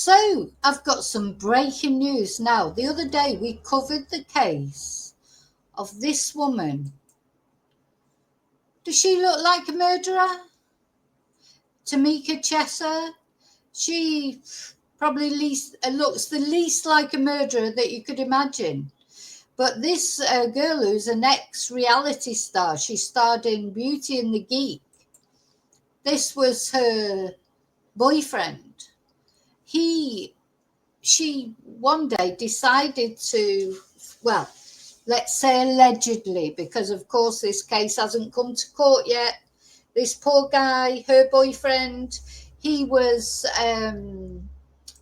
So I've got some breaking news now. The other day we covered the case of this woman. Does she look like a murderer? Tamika Chesser. She probably looks the least like a murderer that you could imagine. But this girl who's an ex-reality star, she starred in Beauty and the Geek. This was her boyfriend. She one day decided to, well, let's say allegedly, because of course this case hasn't come to court yet. This poor guy, her boyfriend, he was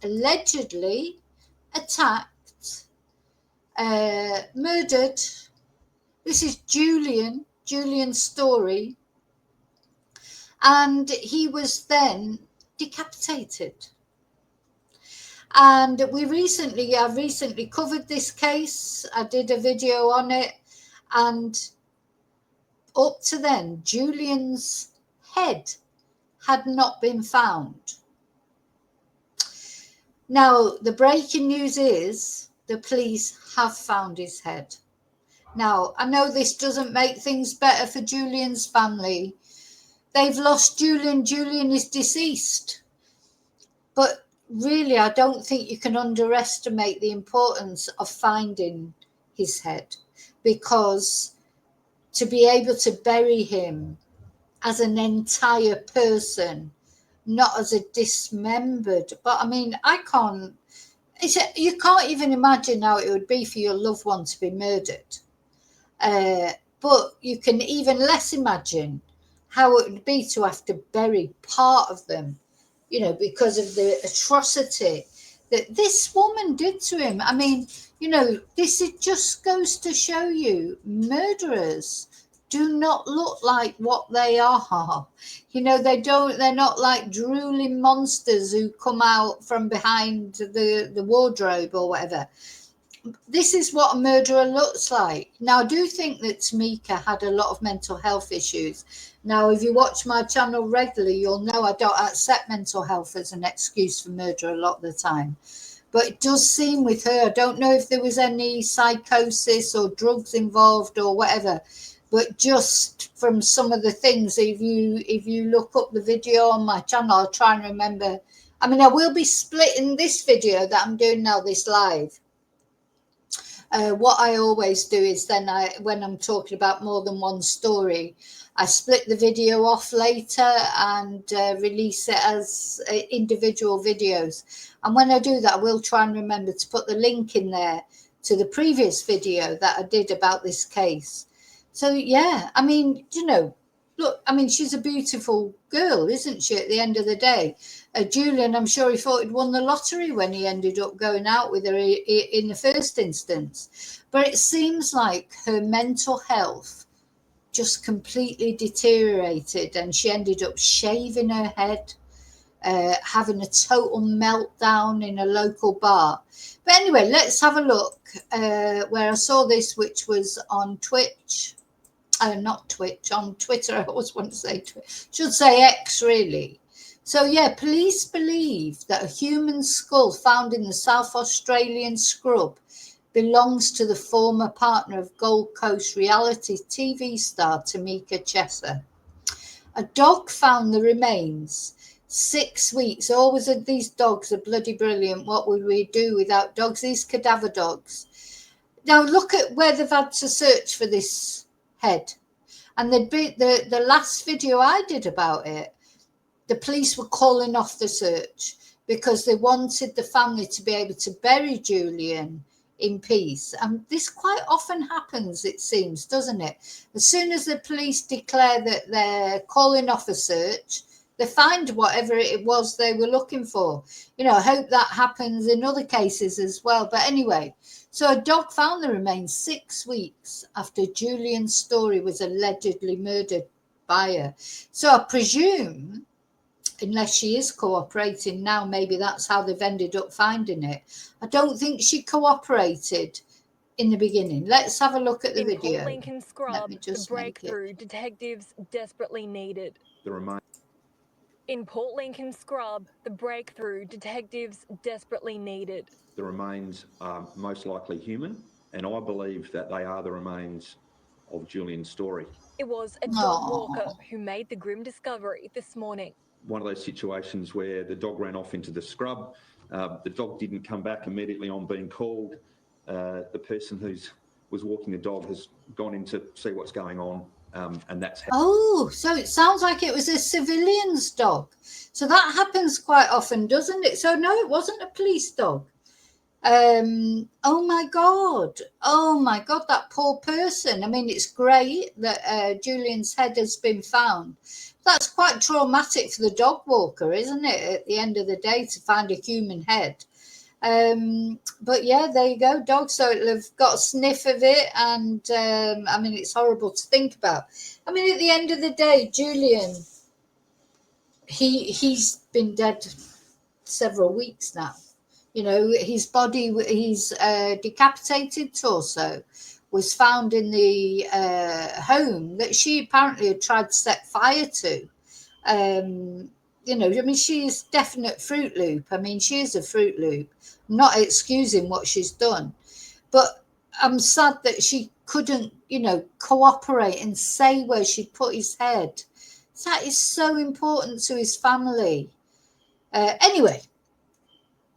allegedly attacked, murdered. This is Julian Storey, and he was then decapitated. And I recently covered this case. I did a video on it, and up to then, Julian's head had not been found. Now, the breaking news is the police have found his head. Now, I know this doesn't make things better for Julian's family. They've lost Julian. Julian is deceased. But really, I don't think you can underestimate the importance of finding his head, because to be able to bury him as an entire person, not as a dismembered, but I mean, you can't even imagine how it would be for your loved one to be murdered. But you can even less imagine how it would be to have to bury part of them, you know, because of the atrocity that this woman did to him. I mean, you know, it just goes to show you murderers do not look like what they are. You know, they're not like drooling monsters who come out from behind the wardrobe or whatever. This is what a murderer looks like. Now, I do think that Tamika had a lot of mental health issues. Now, if you watch my channel regularly, you'll know I don't accept mental health as an excuse for murder a lot of the time. But it does seem with her, I don't know if there was any psychosis or drugs involved or whatever, but just from some of the things, if you look up the video on my channel, I'll try and remember. I mean, I will be splitting this video that I'm doing now, this live. What I always do is then when I'm talking about more than one story, I split the video off later and release it as individual videos. And when I do that, I will try and remember to put the link in there to the previous video that I did about this case. So, yeah, I mean, you know, look, I mean, she's a beautiful girl, isn't she, at the end of the day? Julian, I'm sure he thought he'd won the lottery when he ended up going out with her in the first instance. But it seems like her mental health just completely deteriorated, and she ended up shaving her head, having a total meltdown in a local bar. But anyway, let's have a look where I saw this, which was on Twitch. Not Twitch, on Twitter. I always want to say Twitch. Should say X, really. So, yeah, police believe that a human skull found in the South Australian scrub belongs to the former partner of Gold Coast reality TV star Tamika Chesser. A dog found the remains 6 weeks. Always these dogs are bloody brilliant. What would we do without dogs? These cadaver dogs. Now, look at where they've had to search for this head. And the last video I did about it, the police were calling off the search because they wanted the family to be able to bury Julian in peace. And this quite often happens, it seems, doesn't it? As soon as the police declare that they're calling off a search, they find whatever it was they were looking for. You know, I hope that happens in other cases as well. But anyway, so a dog found the remains 6 weeks after Julian Storey was allegedly murdered by her. So I presume, unless she is cooperating now, maybe that's how they've ended up finding it. I don't think she cooperated in the beginning. Let's have a look at the video. Lincoln Scrub, the breakthrough detectives desperately needed. The reminder. In Port Lincoln Scrub, the breakthrough detectives desperately needed. The remains are most likely human, and I believe that they are the remains of Julian Storey. It was a dog walker who made the grim discovery this morning. One of those situations where the dog ran off into the scrub, the dog didn't come back immediately on being called. The person who was walking the dog has gone in to see what's going on, and that's how. Oh, so it sounds like it was a civilian's dog. So that happens quite often, doesn't it? So no, it wasn't a police dog. Oh my God, that poor person. I mean, it's great that Julian's head has been found. That's quite traumatic for the dog walker, isn't it, at the end of the day, to find a human head. But yeah, there you go, dog. So it'll have got a sniff of it, and I mean, it's horrible to think about. I mean, at the end of the day, Julian, he's been dead several weeks now. You know, his body, his decapitated torso was found in the home that she apparently had tried to set fire to. You know, I mean, she is definite Fruit Loop. I mean, she is a Fruit Loop. I'm not excusing what she's done, but I'm sad that she couldn't, you know, cooperate and say where she'd put his head. That is so important to his family. Anyway,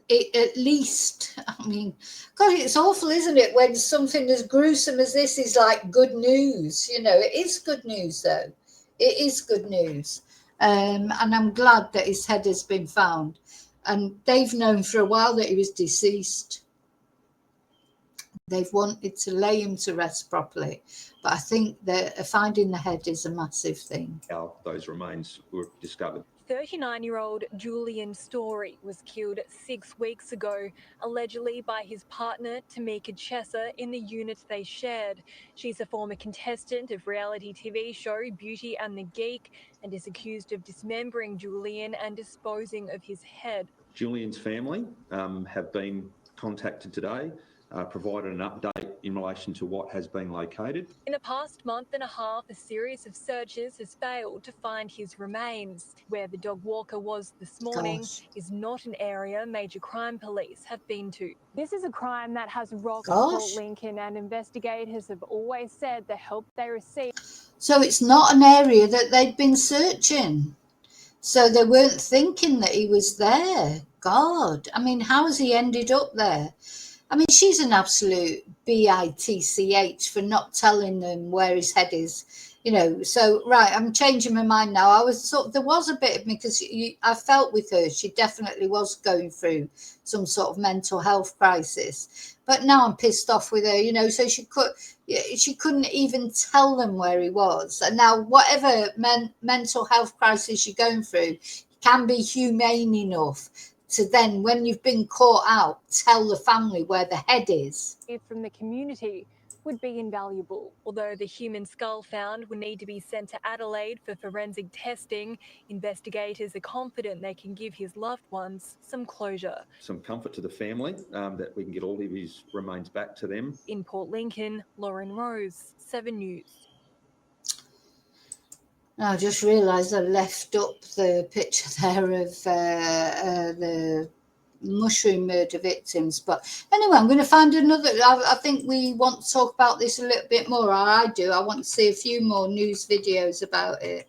at least, I mean, God, it's awful, isn't it, when something as gruesome as this is like good news. You know, it is good news, though. It is good news. And I'm glad that his head has been found. And they've known for a while that he was deceased. They've wanted to lay him to rest properly. But I think that finding the head is a massive thing. How those remains were discovered. 39-year-old Julian Storey was killed 6 weeks ago, allegedly by his partner Tamika Chesser in the unit they shared. She's a former contestant of reality TV show Beauty and the Geek and is accused of dismembering Julian and disposing of his head. Julian's family have been contacted today, provided an update in relation to what has been located. In the past month and a half, a series of searches has failed to find his remains. Where the dog walker was this morning is not an area major crime police have been to. This is a crime that has rocked Port Lincoln, and investigators have always said the help they receive. So it's not an area that they'd been searching. So they weren't thinking that he was there. God, I mean, how has he ended up there? I mean, she's an absolute bitch for not telling them where his head is, you know. So, right, I'm changing my mind now. I was there was a bit of me because I felt with her, she definitely was going through some sort of mental health crisis. But now I'm pissed off with her, you know, so she couldn't even tell them where he was. And now whatever mental health crisis you're going through, can be humane enough to then, when you've been caught out, tell the family where the head is. From the community would be invaluable. Although the human skull found would need to be sent to Adelaide for forensic testing, investigators are confident they can give his loved ones some closure. Some comfort to the family that we can get all of his remains back to them. In Port Lincoln, Lauren Rose, 7 News. I just realised I left up the picture there of the mushroom murder victims. But anyway, I'm going to find another. I think we want to talk about this a little bit more, or I do. I want to see a few more news videos about it,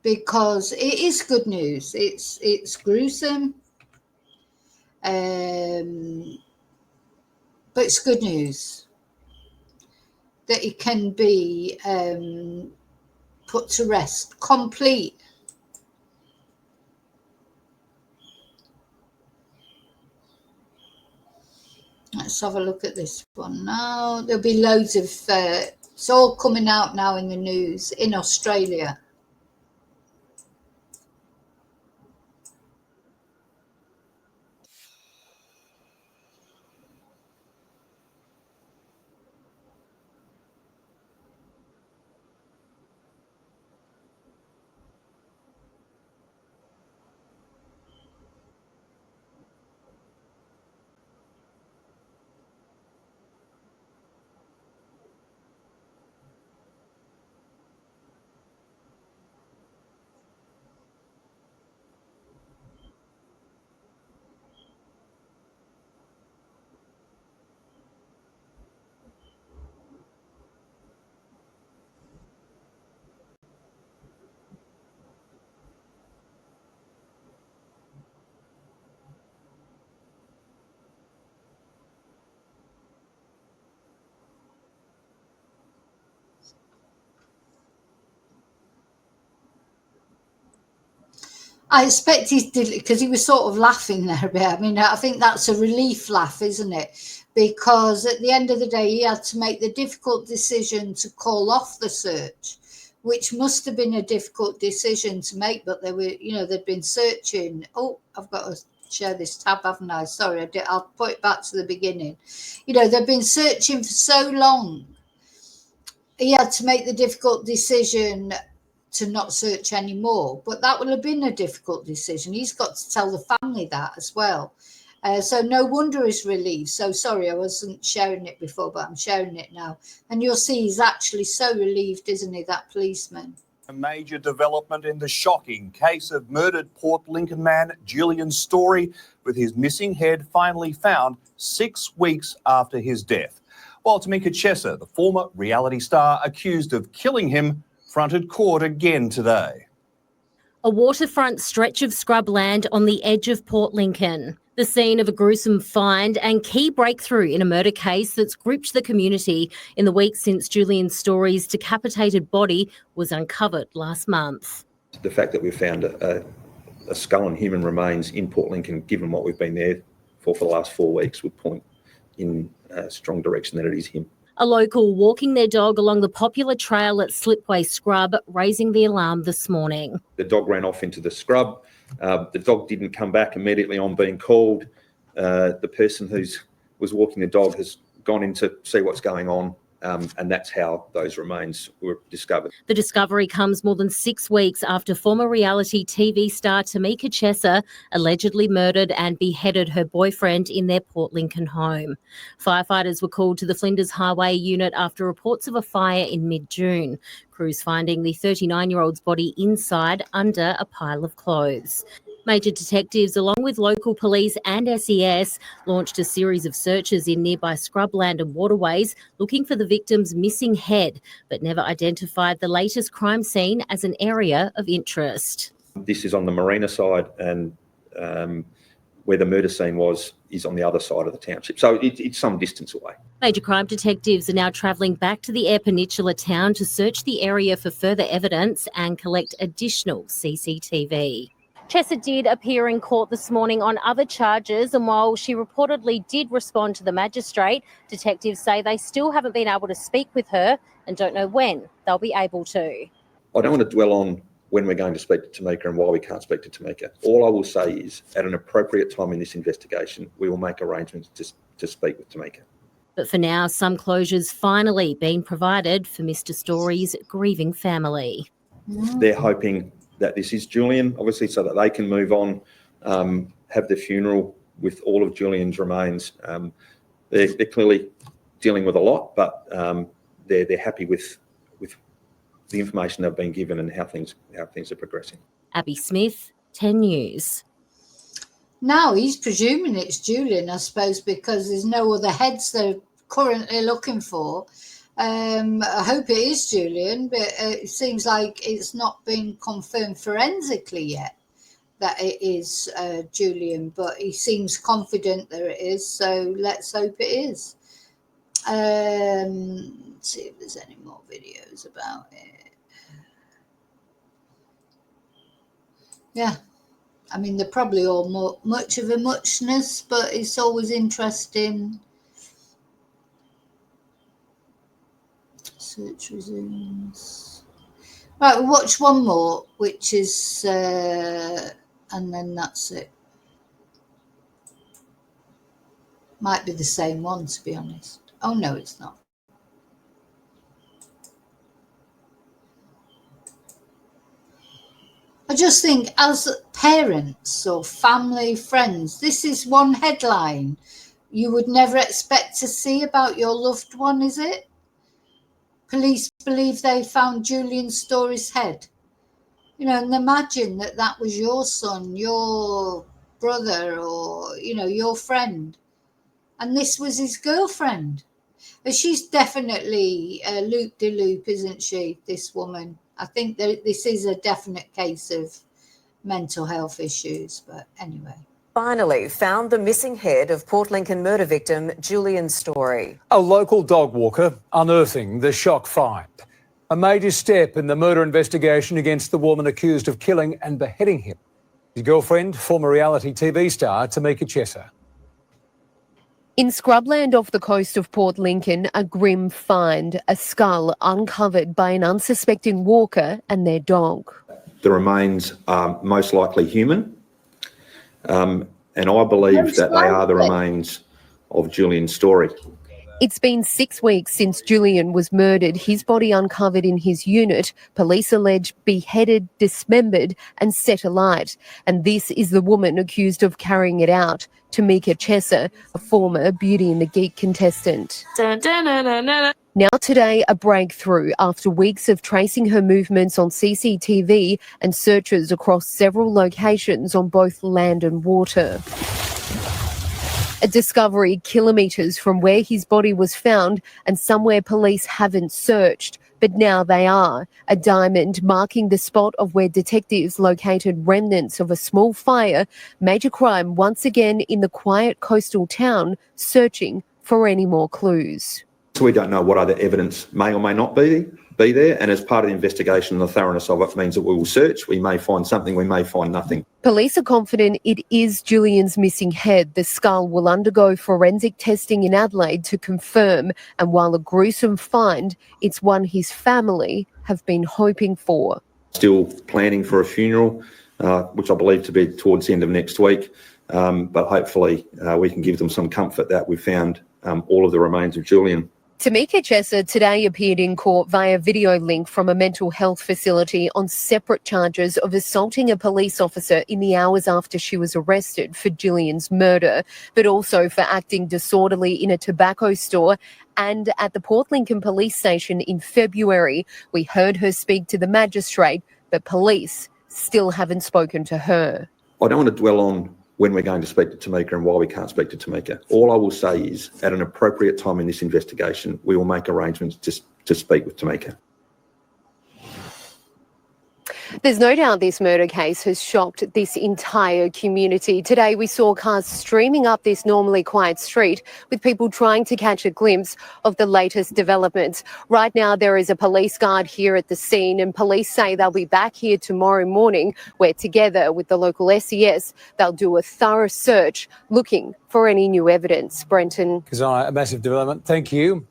because it is good news. It's gruesome, but it's good news that it can be put to rest, complete. Let's have a look at this one now. There'll be loads of it's all coming out now in the news in Australia. I expect he did, because he was sort of laughing there a bit. I mean, I think that's a relief laugh, isn't it? Because at the end of the day, he had to make the difficult decision to call off the search, which must have been a difficult decision to make. But they were, they'd been searching. Oh, I've got to share this tab, haven't I? Sorry, I'll put it back to the beginning. They've been searching for so long. He had to make the difficult decision to not search anymore, but that would have been a difficult decision. He's got to tell the family that as well. So no wonder he's relieved. So sorry, I wasn't sharing it before, but I'm sharing it now. And you'll see he's actually so relieved, isn't he, that policeman? A major development in the shocking case of murdered Port Lincoln man Julian Storey, with his missing head finally found 6 weeks after his death. While Tamika Chesser, the former reality star accused of killing him, fronted court again today. A waterfront stretch of scrubland on the edge of Port Lincoln, the scene of a gruesome find and key breakthrough in a murder case that's gripped the community in the weeks since Julian Storey's decapitated body was uncovered last month. The fact that we've found a skull and human remains in Port Lincoln, given what we've been there for the last 4 weeks, would point in a strong direction that it is him. A local walking their dog along the popular trail at Slipway Scrub, raising the alarm this morning. The dog ran off into the scrub. The dog didn't come back immediately on being called. The person who was walking the dog has gone in to see what's going on, and that's how those remains were discovered. The discovery comes more than 6 weeks after former reality TV star Tamika Chesser allegedly murdered and beheaded her boyfriend in their Port Lincoln home. Firefighters were called to the Flinders Highway unit after reports of a fire in mid-June. Crews finding the 39-year-old's body inside under a pile of clothes. Major detectives, along with local police and SES, launched a series of searches in nearby scrubland and waterways looking for the victim's missing head, but never identified the latest crime scene as an area of interest. This is on the marina side, and where the murder scene is on the other side of the township. So it's some distance away. Major crime detectives are now travelling back to the Eyre Peninsula town to search the area for further evidence and collect additional CCTV. Chesser did appear in court this morning on other charges, and while she reportedly did respond to the magistrate, detectives say they still haven't been able to speak with her and don't know when they'll be able to. I don't want to dwell on when we're going to speak to Tamika and why we can't speak to Tamika. All I will say is, at an appropriate time in this investigation, we will make arrangements to speak with Tamika. But for now, some closure's finally been provided for Mr. Storey's grieving family. They're hoping that this is Julian, obviously, so that they can move on, have the funeral with all of Julian's remains. They're clearly dealing with a lot, but they're happy with the information they've been given and how things are progressing. Abby Smith, 10 News. Now he's presuming it's Julian, I suppose, because there's no other heads they're currently looking for. I hope it is Julian, but it seems like it's not been confirmed forensically yet that it is Julian, but he seems confident that it is, so let's hope it is. Let's see if there's any more videos about it. Yeah, I mean, they're probably all much of a muchness, but it's always interesting. Search resumes. Right, we'll watch one more, which is, and then that's it. Might be the same one, to be honest. Oh, no, it's not. I just think, as parents or family, friends, this is one headline you would never expect to see about your loved one, is it? Police believe they found Julian Storey's head. And imagine that was your son, your brother, or, your friend. And this was his girlfriend. She's definitely loop-de-loop, isn't she, this woman? I think that this is a definite case of mental health issues, but anyway. Finally found the missing head of Port Lincoln murder victim Julian Storey. A local dog walker unearthing the shock find. A major step in the murder investigation against the woman accused of killing and beheading him. His girlfriend, former reality TV star Tamika Chesser. In scrubland off the coast of Port Lincoln, a grim find, a skull uncovered by an unsuspecting walker and their dog. The remains are most likely human, and I believe that they are the remains of Julian Storey. It's been 6 weeks since Julian was murdered, his body uncovered in his unit, police allege beheaded, dismembered and set alight. And this is the woman accused of carrying it out, Tamika Chesser, a former Beauty and the Geek contestant. Now today, a breakthrough after weeks of tracing her movements on CCTV and searches across several locations on both land and water. A discovery kilometres from where his body was found and somewhere police haven't searched, but now they are. A diamond marking the spot of where detectives located remnants of a small fire, major crime once again in the quiet coastal town, searching for any more clues. So we don't know what other evidence may or may not be there, and as part of the investigation, the thoroughness of it means that we will search. We may find something, we may find nothing. Police are confident it is Julian's missing head. The skull will undergo forensic testing in Adelaide to confirm, and while a gruesome find, it's one his family have been hoping for. Still planning for a funeral, which I believe to be towards the end of next week, but hopefully we can give them some comfort that we've found all of the remains of Julian. Tamika Chesser today appeared in court via video link from a mental health facility on separate charges of assaulting a police officer in the hours after she was arrested for Julian's murder, but also for acting disorderly in a tobacco store and at the Port Lincoln police station in February. We heard her speak to the magistrate, but police still haven't spoken to her. I don't want to dwell on when we're going to speak to Tamika and why we can't speak to Tamika. All I will say is, at an appropriate time in this investigation, we will make arrangements to speak with Tamika. There's no doubt this murder case has shocked this entire community. Today we saw cars streaming up this normally quiet street with people trying to catch a glimpse of the latest developments. Right now there is a police guard here at the scene, and police say they'll be back here tomorrow morning, where together with the local SES they'll do a thorough search looking for any new evidence. Brenton. Kazana, a massive development. Thank you.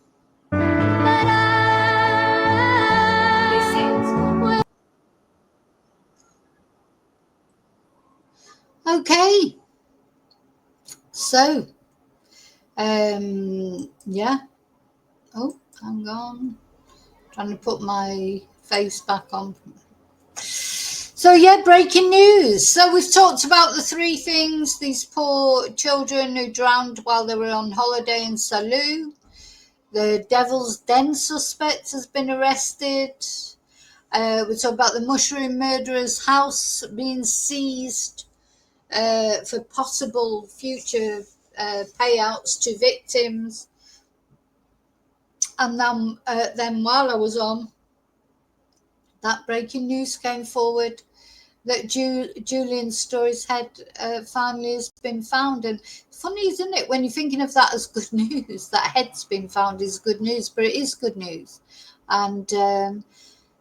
Okay, so, yeah. Oh, hang on. Trying to put my face back on. So, yeah, breaking news. So we've talked about the three things. These poor children who drowned while they were on holiday in Salou. The Devil's Den suspect has been arrested. We talked about the mushroom murderer's house being seized for possible future payouts to victims. And then while I was on, that breaking news came forward that Julian Storey's head finally has been found. And funny, isn't it, when you're thinking of that as good news, that head's been found is good news, but it is good news. And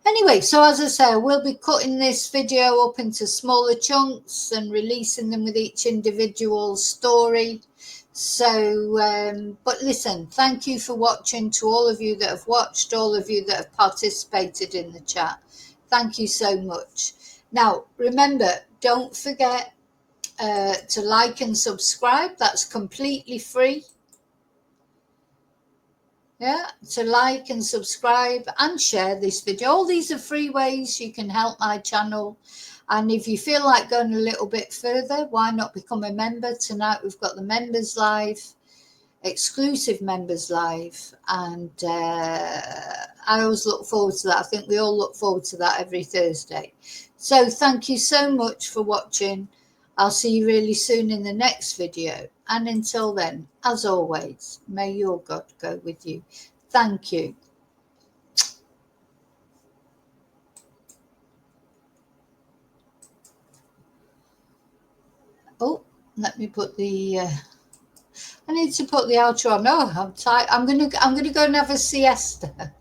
anyway, so as I say, we'll be cutting this video up into smaller chunks and releasing them with each individual story. So, but listen, thank you for watching. To all of you that have watched, all of you that have participated in the chat, thank you so much. Now, remember, don't forget to like and subscribe. That's completely free. Yeah, to like and subscribe and share this video. All these are free ways you can help my channel. And if you feel like going a little bit further, why not become a member? Tonight we've got the members live, exclusive members live. And I always look forward to that. I think we all look forward to that every Thursday. So thank you so much for watching. I'll see you really soon in the next video. And until then, as always, may your God go with you. Thank you. Oh, let me put the I need to put the outro on. No, I'm tired. I'm gonna go and have a siesta.